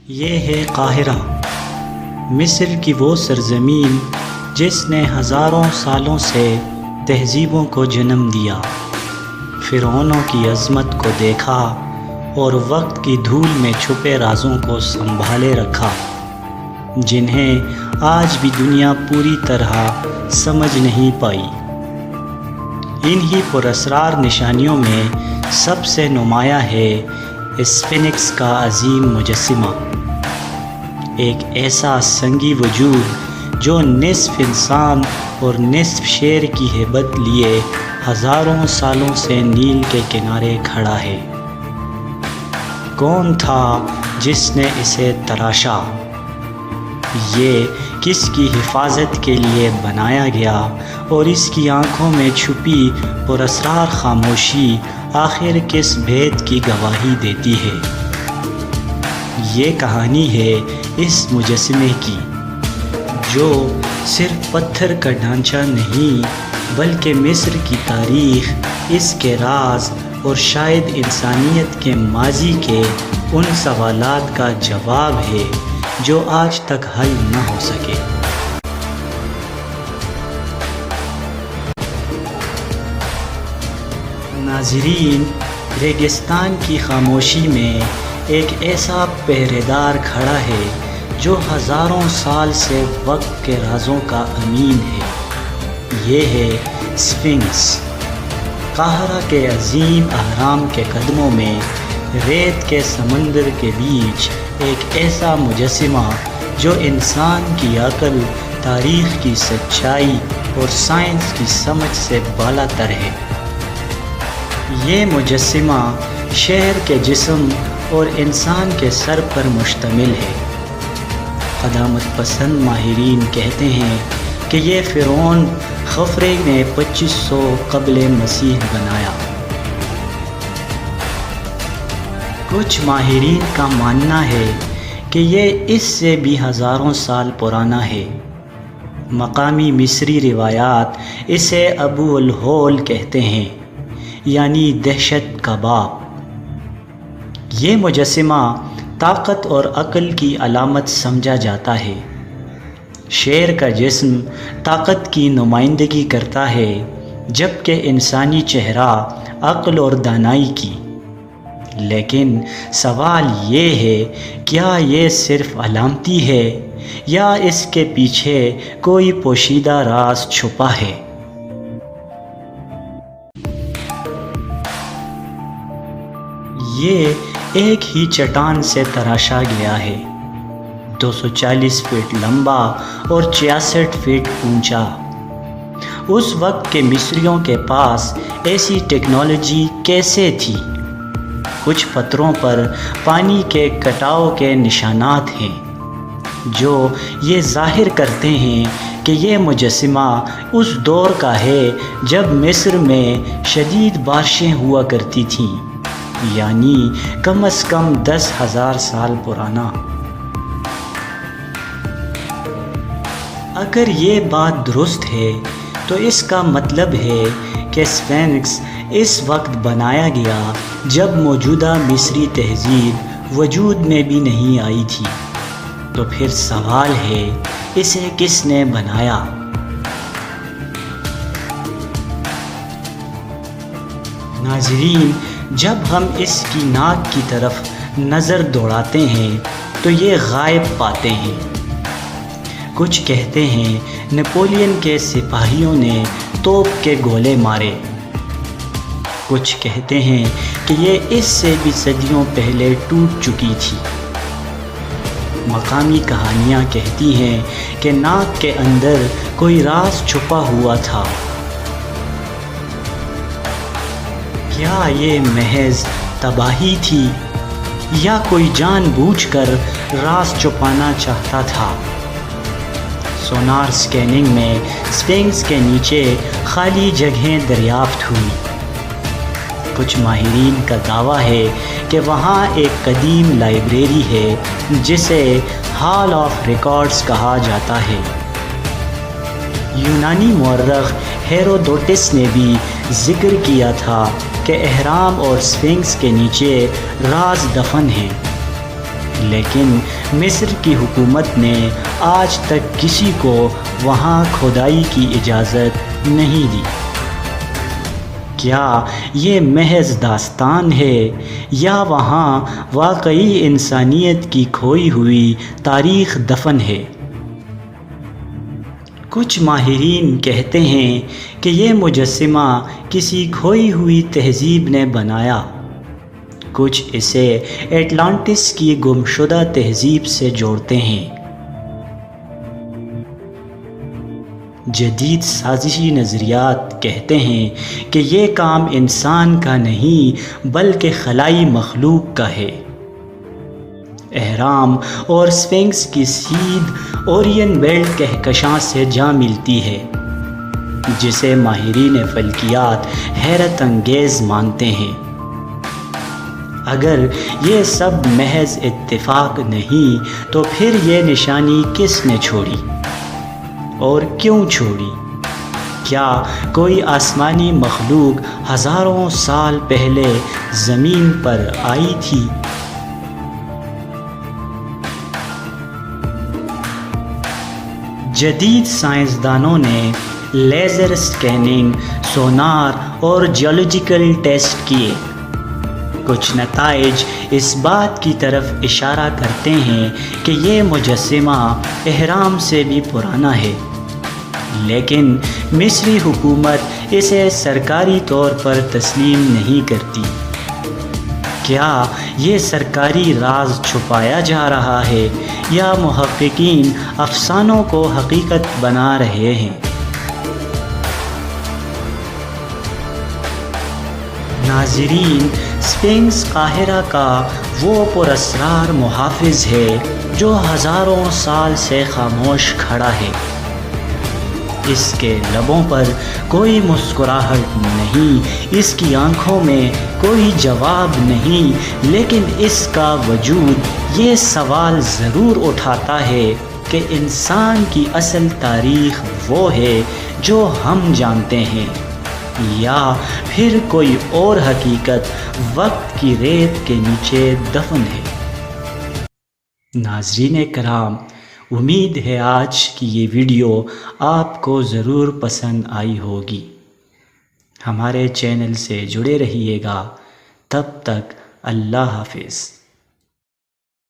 یہ ہے قاہرہ، مصر کی وہ سرزمین جس نے ہزاروں سالوں سے تہذیبوں کو جنم دیا، فرعونوں کی عظمت کو دیکھا اور وقت کی دھول میں چھپے رازوں کو سنبھالے رکھا، جنہیں آج بھی دنیا پوری طرح سمجھ نہیں پائی۔ انہی پراسرار نشانیوں میں سب سے نمایاں ہے اسفنکس کا عظیم مجسمہ، ایک ایسا سنگی وجود جو نصف انسان اور نصف شیر کی ہیبت لیے ہزاروں سالوں سے نیل کے کنارے کھڑا ہے۔ کون تھا جس نے اسے تراشا؟ یہ کس کی حفاظت کے لیے بنایا گیا اور اس کی آنکھوں میں چھپی پراسرار خاموشی آخر کس بھید کی گواہی دیتی ہے؟ یہ کہانی ہے اس مجسمے کی، جو صرف پتھر کا ڈھانچہ نہیں بلکہ مصر کی تاریخ، اس کے راز اور شاید انسانیت کے ماضی کے ان سوالات کا جواب ہے جو آج تک حل نہ ہو سکے۔ ناظرین، ریگستان کی خاموشی میں ایک ایسا پہرے دار کھڑا ہے جو ہزاروں سال سے وقت کے رازوں کا امین ہے۔ یہ ہے اسفنکس، قاہرہ کے عظیم اہرام کے قدموں میں، ریت کے سمندر کے بیچ ایک ایسا مجسمہ جو انسان کی عقل، تاریخ کی سچائی اور سائنس کی سمجھ سے بالا تر ہے۔ یہ مجسمہ شہر کے جسم اور انسان کے سر پر مشتمل ہے۔ قدامت پسند ماہرین کہتے ہیں کہ یہ فرعون خفرے نے 2500 قبل مسیح بنایا۔ کچھ ماہرین کا ماننا ہے کہ یہ اس سے بھی ہزاروں سال پرانا ہے۔ مقامی مصری روایات اسے ابو الہول کہتے ہیں، یعنی دہشت کا باپ۔ یہ مجسمہ طاقت اور عقل کی علامت سمجھا جاتا ہے۔ شیر کا جسم طاقت کی نمائندگی کرتا ہے، جبکہ انسانی چہرہ عقل اور دانائی کی۔ لیکن سوال یہ ہے، کیا یہ صرف علامتی ہے یا اس کے پیچھے کوئی پوشیدہ راز چھپا ہے؟ یہ ایک ہی چٹان سے تراشا گیا ہے، 240 فٹ لمبا اور 66 فٹ اونچا۔ اس وقت کے مصریوں کے پاس ایسی ٹیکنالوجی کیسے تھی؟ کچھ پتھروں پر پانی کے کٹاؤ کے نشانات ہیں جو یہ ظاہر کرتے ہیں کہ یہ مجسمہ اس دور کا ہے جب مصر میں شدید بارشیں ہوا کرتی تھیں، یعنی کم از کم 10,000 سال پرانا۔ اگر یہ بات درست ہے تو اس کا مطلب ہے کہ اسفنکس اس وقت بنایا گیا جب موجودہ مصری تہذیب وجود میں بھی نہیں آئی تھی۔ تو پھر سوال ہے، اسے کس نے بنایا؟ ناظرین، جب ہم اس کی ناک کی طرف نظر دوڑاتے ہیں تو یہ غائب پاتے ہیں۔ کچھ کہتے ہیں نپولین کے سپاہیوں نے توپ کے گولے مارے، کچھ کہتے ہیں کہ یہ اس سے بھی صدیوں پہلے ٹوٹ چکی تھی۔ مقامی کہانیاں کہتی ہیں کہ ناک کے اندر کوئی راز چھپا ہوا تھا۔ کیا یہ محض تباہی تھی یا کوئی جان بوجھ کر راز چھپانا چاہتا تھا؟ سونار سکیننگ میں اسفنکس کے نیچے خالی جگہیں دریافت ہوئی۔ کچھ ماہرین کا دعویٰ ہے کہ وہاں ایک قدیم لائبریری ہے جسے ہال آف ریکارڈز کہا جاتا ہے۔ یونانی مورخ ہیرودوٹس نے بھی ذکر کیا تھا کہ اہرام اور اسفنکس کے نیچے راز دفن ہیں، لیکن مصر کی حکومت نے آج تک کسی کو وہاں کھدائی کی اجازت نہیں دی۔ کیا یہ محض داستان ہے یا وہاں واقعی انسانیت کی کھوئی ہوئی تاریخ دفن ہے؟ کچھ ماہرین کہتے ہیں کہ یہ مجسمہ کسی کھوئی ہوئی تہذیب نے بنایا، کچھ اسے اٹلانٹس کی گمشدہ تہذیب سے جوڑتے ہیں۔ جدید سازشی نظریات کہتے ہیں کہ یہ کام انسان کا نہیں بلکہ خلائی مخلوق کا ہے۔ اہرام اور سفنکس کی سیدھ اورین بیلٹ کہکشاں سے جا ملتی ہے، جسے ماہرین فلکیات حیرت انگیز مانتے ہیں۔ اگر یہ سب محض اتفاق نہیں تو پھر یہ نشانی کس نے چھوڑی اور کیوں چھوڑی؟ کیا کوئی آسمانی مخلوق ہزاروں سال پہلے زمین پر آئی تھی؟ جدید سائنسدانوں نے لیزر اسکیننگ، سونار اور جیولوجیکل ٹیسٹ کیے۔ کچھ نتائج اس بات کی طرف اشارہ کرتے ہیں کہ یہ مجسمہ اہرام سے بھی پرانا ہے، لیکن مصری حکومت اسے سرکاری طور پر تسلیم نہیں کرتی۔ کیا یہ سرکاری راز چھپایا جا رہا ہے یا محققین افسانوں کو حقیقت بنا رہے ہیں؟ ناظرین، سفنکس قاہرہ کا وہ پراسرار محافظ ہے جو ہزاروں سال سے خاموش کھڑا ہے۔ اس کے لبوں پر کوئی مسکراہٹ نہیں، اس کی آنکھوں میں کوئی جواب نہیں، لیکن اس کا وجود یہ سوال ضرور اٹھاتا ہے کہ انسان کی اصل تاریخ وہ ہے جو ہم جانتے ہیں، یا پھر کوئی اور حقیقت وقت کی ریت کے نیچے دفن ہے۔ ناظرین کرام، امید ہے آج کی یہ ویڈیو آپ کو ضرور پسند آئی ہوگی۔ ہمارے چینل سے جڑے رہیے گا۔ تب تک اللہ حافظ۔